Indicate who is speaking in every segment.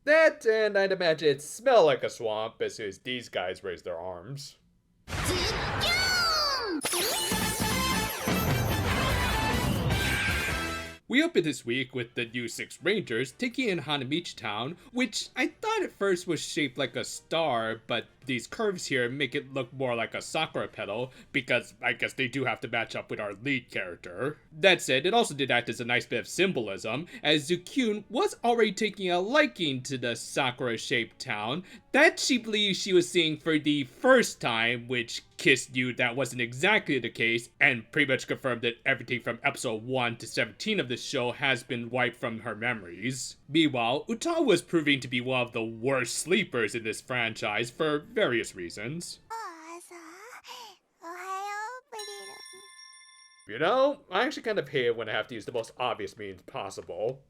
Speaker 1: That, and I'd imagine it smell like a swamp as soon as these guys raise their arms. We opened this week with the new 6 Rangers taking in Hanamichi Town, which I thought at first was shaped like a star, but these curves here make it look more like a sakura petal, because I guess they do have to match up with our lead character. That said, it also did act as a nice bit of symbolism, as Zukyun was already taking a liking to the sakura-shaped town that she believes she was seeing for the first time, which Kiss knew that wasn't exactly the case, and pretty much confirmed that everything from episode 1 to 17 of this show has been wiped from her memories. Meanwhile, Uta was proving to be one of the worst sleepers in this franchise for various reasons. You know, I actually kind of hate it when I have to use the most obvious means possible.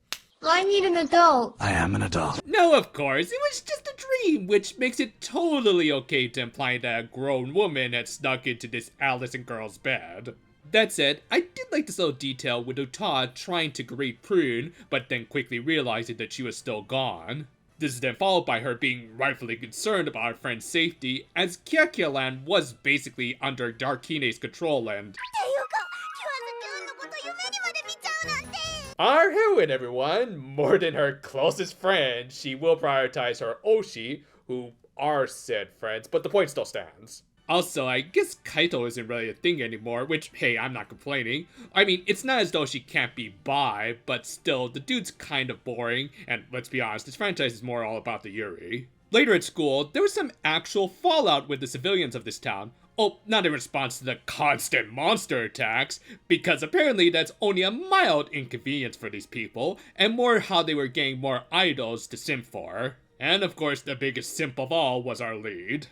Speaker 2: I need an adult.
Speaker 3: I am an adult.
Speaker 1: No, of course, it was just a dream, which makes it totally okay to imply that a grown woman had snuck into this adolescent girl's bed. That said, I did like this little detail with Uta trying to greet Prune, but then quickly realizing that she was still gone. This is then followed by her being rightfully concerned about her friend's safety, as Kyakkya-lan was basically under Darkine's control and... Our heroine, everyone! More than her closest friend, she will prioritize her Oshi, who are said friends, but the point still stands. Also, I guess Kaito isn't really a thing anymore, which, hey, I'm not complaining. I mean, it's not as though she can't be bi, but still, the dude's kind of boring, and let's be honest, this franchise is more all about the Yuri. Later at school, there was some actual fallout with the civilians of this town. Oh, not in response to the constant monster attacks, because apparently that's only a mild inconvenience for these people, and more how they were getting more idols to simp for. And of course, the biggest simp of all was our lead.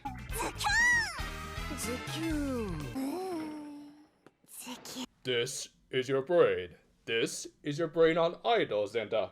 Speaker 1: This is your brain. This is your brain on idols, and you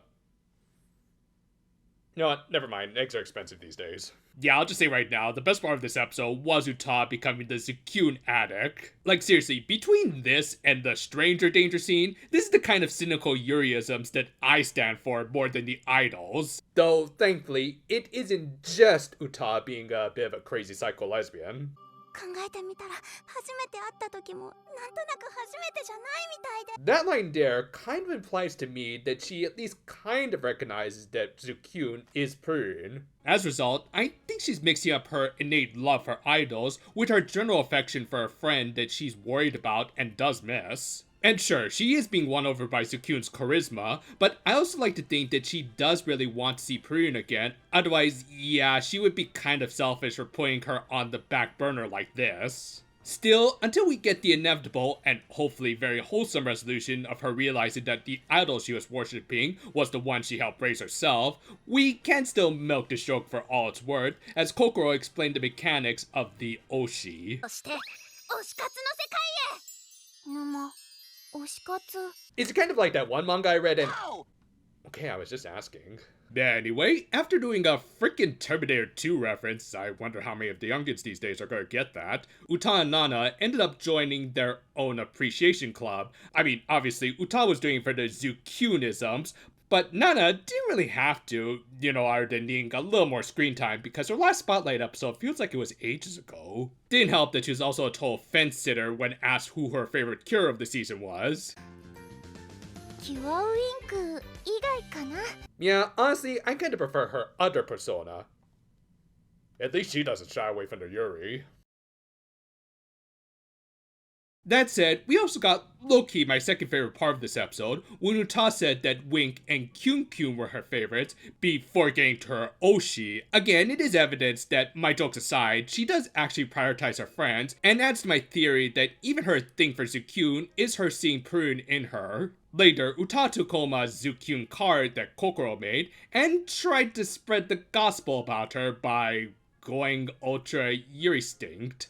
Speaker 1: know what? Never mind. Eggs are expensive these days. Yeah, I'll just say right now, the best part of this episode was Uta becoming the Zukyun addict. Like, seriously, between this and the stranger danger scene, this is the kind of cynical Yuriisms that I stand for more than the idols. Though, thankfully, it isn't just Uta being a bit of a crazy psycho lesbian. That line there kind of implies to me that she at least kind of recognizes that Zukyun is Prune. As a result, I think she's mixing up her innate love for idols with her general affection for a friend that she's worried about and does miss. And sure, she is being won over by Zukyun's charisma, but I also like to think that she does really want to see Prune again, otherwise, yeah, she would be kind of selfish for putting her on the back burner like this. Still, until we get the inevitable, and hopefully very wholesome resolution of her realizing that the idol she was worshipping was the one she helped raise herself, we can still milk this joke for all it's worth, as Kokoro explained the mechanics of the Oshi. It's kind of like that one manga I read and... Okay, I was just asking. Anyway, after doing a freaking Terminator 2 reference, I wonder how many of the youngins these days are gonna get that, Uta and Nana ended up joining their own appreciation club. I mean, obviously, Uta was doing it for the Zukyunisms, but Nana didn't really have to, other than needing a little more screen time because her last Spotlight episode feels like it was ages ago. Didn't help that she was also a total fence sitter when asked who her favorite cure of the season was. Yeah, honestly, I kinda prefer her other persona. At least she doesn't shy away from the Yuri. That said, we also got low-key my second favorite part of this episode, when Uta said that Wink and Kyun Kyun were her favorites before getting to her Oshi. Again, it is evidence that, my jokes aside, she does actually prioritize her friends, and adds to my theory that even her thing for Zukyun is her seeing Prune in her. Later, Uta took home a Zukyun card that Kokoro made, and tried to spread the gospel about her by going ultra Yuri-stinct.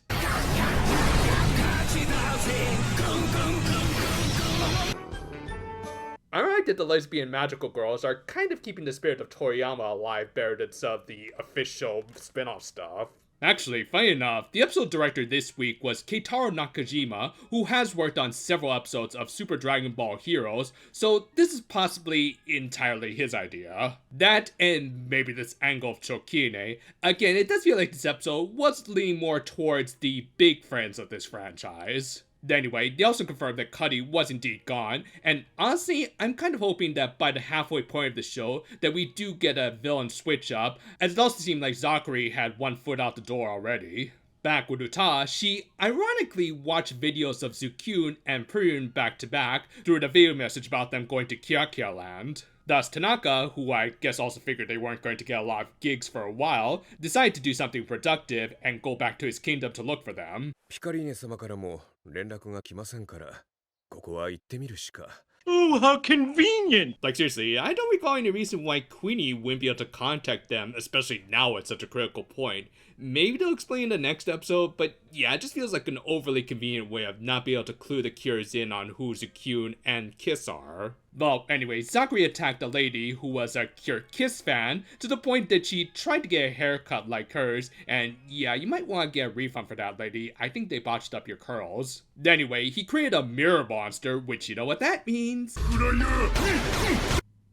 Speaker 1: I like that the lesbian magical girls are kind of keeping the spirit of Toriyama alive better than some of the official spin-off stuff. Actually, funny enough, the episode director this week was Keitaro Nakajima, who has worked on several episodes of Super Dragon Ball Heroes, so this is possibly entirely his idea. That, and maybe this angle of Chokine. Again, it does feel like this episode was leaning more towards the big friends of this franchise. Anyway, they also confirmed that Cuddy was indeed gone, and honestly, I'm kind of hoping that by the halfway point of the show, that we do get a villain switch up, as it also seemed like Zachary had one foot out the door already. Back with Uta, she ironically watched videos of Zukyun and Prune back to back through the video message about them going to Kyakkya Land. Thus, Tanaka, who I guess also figured they weren't going to get a lot of gigs for a while, decided to do something productive and go back to his kingdom to look for them.
Speaker 3: ピカリーネ様からも連絡が来ませんから、ここは行ってみるしか。
Speaker 4: Oh, how convenient!
Speaker 1: Like seriously, I don't recall any reason why Queenie wouldn't be able to contact them, especially now at such a critical point. Maybe they'll explain in the next episode, but yeah, it just feels like an overly convenient way of not being able to clue the Cures in on who Zukyun and Kiss are. Well, anyway, Zachary attacked a lady who was a Cure Kiss fan to the point that she tried to get a haircut like hers, and yeah, you might want to get a refund for that, lady. I think they botched up your curls. Anyway, he created a mirror monster, which you know what that means.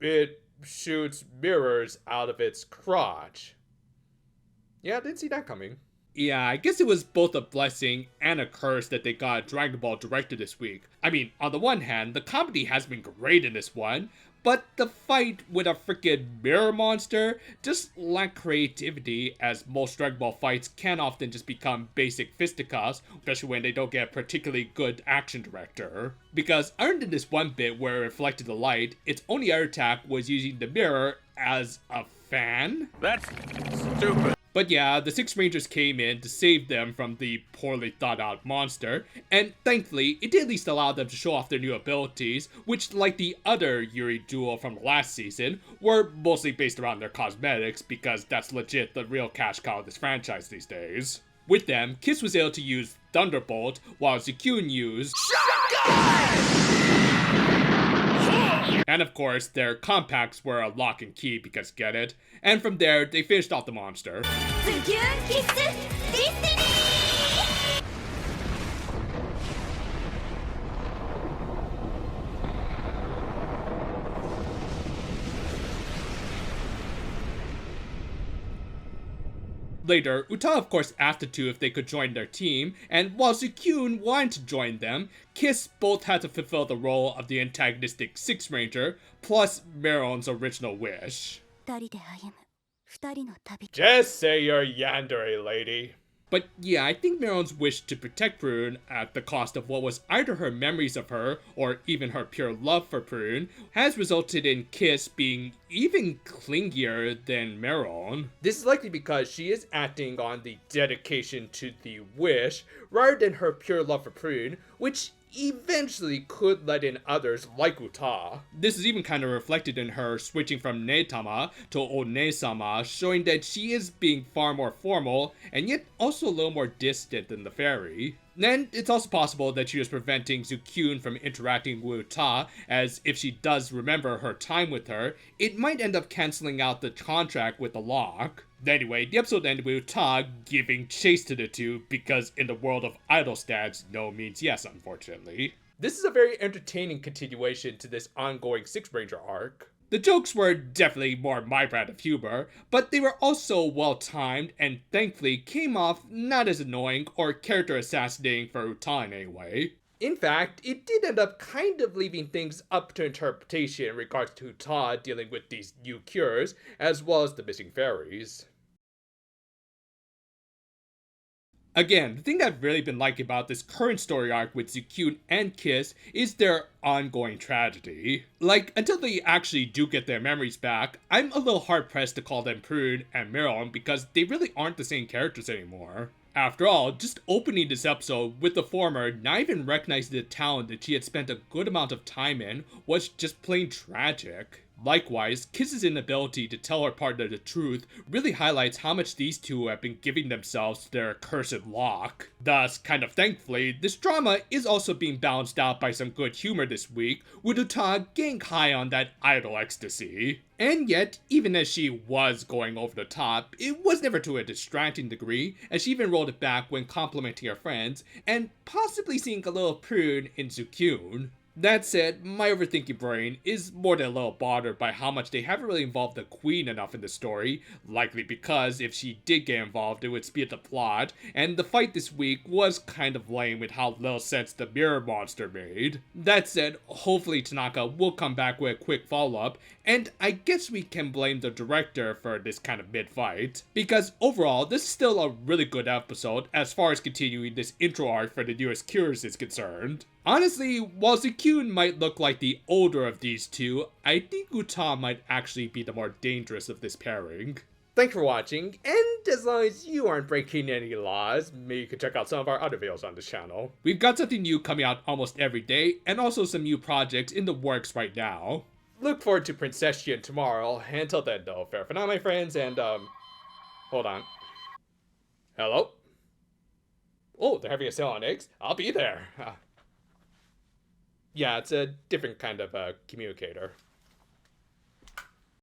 Speaker 1: It shoots mirrors out of its crotch. Yeah, I didn't see that coming. Yeah, I guess it was both a blessing and a curse that they got a Dragon Ball director this week. I mean, on the one hand, the comedy has been great in this one, but the fight with a freaking mirror monster just lacked creativity, as most Dragon Ball fights can often just become basic fisticuffs, especially when they don't get a particularly good action director. Because other than this one bit where it reflected the light, its only other attack was using the mirror as a fan?
Speaker 4: That's stupid.
Speaker 1: But yeah, the Six Rangers came in to save them from the poorly thought out monster, and thankfully, it did at least allow them to show off their new abilities, which, like the other Yuri duo from last season, were mostly based around their cosmetics, because that's legit the real cash cow of this franchise these days. With them, Kiss was able to use Thunderbolt, while Zukyun used and of course, their compacts were a lock and key because get it. And from there, they finished off the monster. Later, Uta of course asked the two if they could join their team, and while Zukyun wanted to join them, Kiss both had to fulfill the role of the antagonistic Six Ranger, plus Meron's original wish. Just say you're yandere, lady. But yeah, I think Meron's wish to protect Prune at the cost of what was either her memories of her or even her pure love for Prune has resulted in Kiss being even clingier than Meron. This is likely because she is acting on the dedication to the wish rather than her pure love for Prune, which eventually could let in others like Uta. This is even kind of reflected in her switching from Netama to One-sama, showing that she is being far more formal and yet also a little more distant than the fairy. Then it's also possible that she was preventing Zukyun from interacting with Uta, as if she does remember her time with her, it might end up cancelling out the contract with the lock. Anyway, the episode ended with Uta giving chase to the two, because in the world of idol stats, no means yes, unfortunately. This is a very entertaining continuation to this ongoing Six Ranger arc. The jokes were definitely more my brand of humor, but they were also well-timed and thankfully came off not as annoying or character assassinating for Uta in any way. In fact, it did end up kind of leaving things up to interpretation in regards to Uta dealing with these new cures, as well as the missing fairies. Again, the thing that I've really been liking about this current story arc with Zukyun and Kiss is their ongoing tragedy. Like, until they actually do get their memories back, I'm a little hard-pressed to call them Prune and Meron because they really aren't the same characters anymore. After all, just opening this episode with the former not even recognizing the town that she had spent a good amount of time in was just plain tragic. Likewise, Kiss's inability to tell her partner the truth really highlights how much these two have been giving themselves to their accursed lock. Thus, kind of thankfully, this drama is also being balanced out by some good humor this week, with Uta getting high on that idol ecstasy. And yet, even as she was going over the top, it was never to a distracting degree, as she even rolled it back when complimenting her friends, and possibly seeing a little prune in Zukyun. That said, my overthinking brain is more than a little bothered by how much they haven't really involved the queen enough in the story, likely because if she did get involved it would speed up the plot, and the fight this week was kind of lame with how little sense the mirror monster made. That said, hopefully Tanaka will come back with a quick follow-up, and I guess we can blame the director for this kind of mid-fight, because overall this is still a really good episode as far as continuing this intro arc for the newest Cures is concerned. Honestly, while Zukyun might look like the older of these two, I think Uta might actually be the more dangerous of this pairing. Thanks for watching, and as long as you aren't breaking any laws, maybe you can check out some of our other videos on this channel. We've got something new coming out almost every day, and also some new projects in the works right now. Look forward to Princessian tomorrow. Until then though, fair for now my friends, and hold on. Hello? Oh, they're having a sale on eggs? I'll be there. Yeah, it's a different kind of communicator.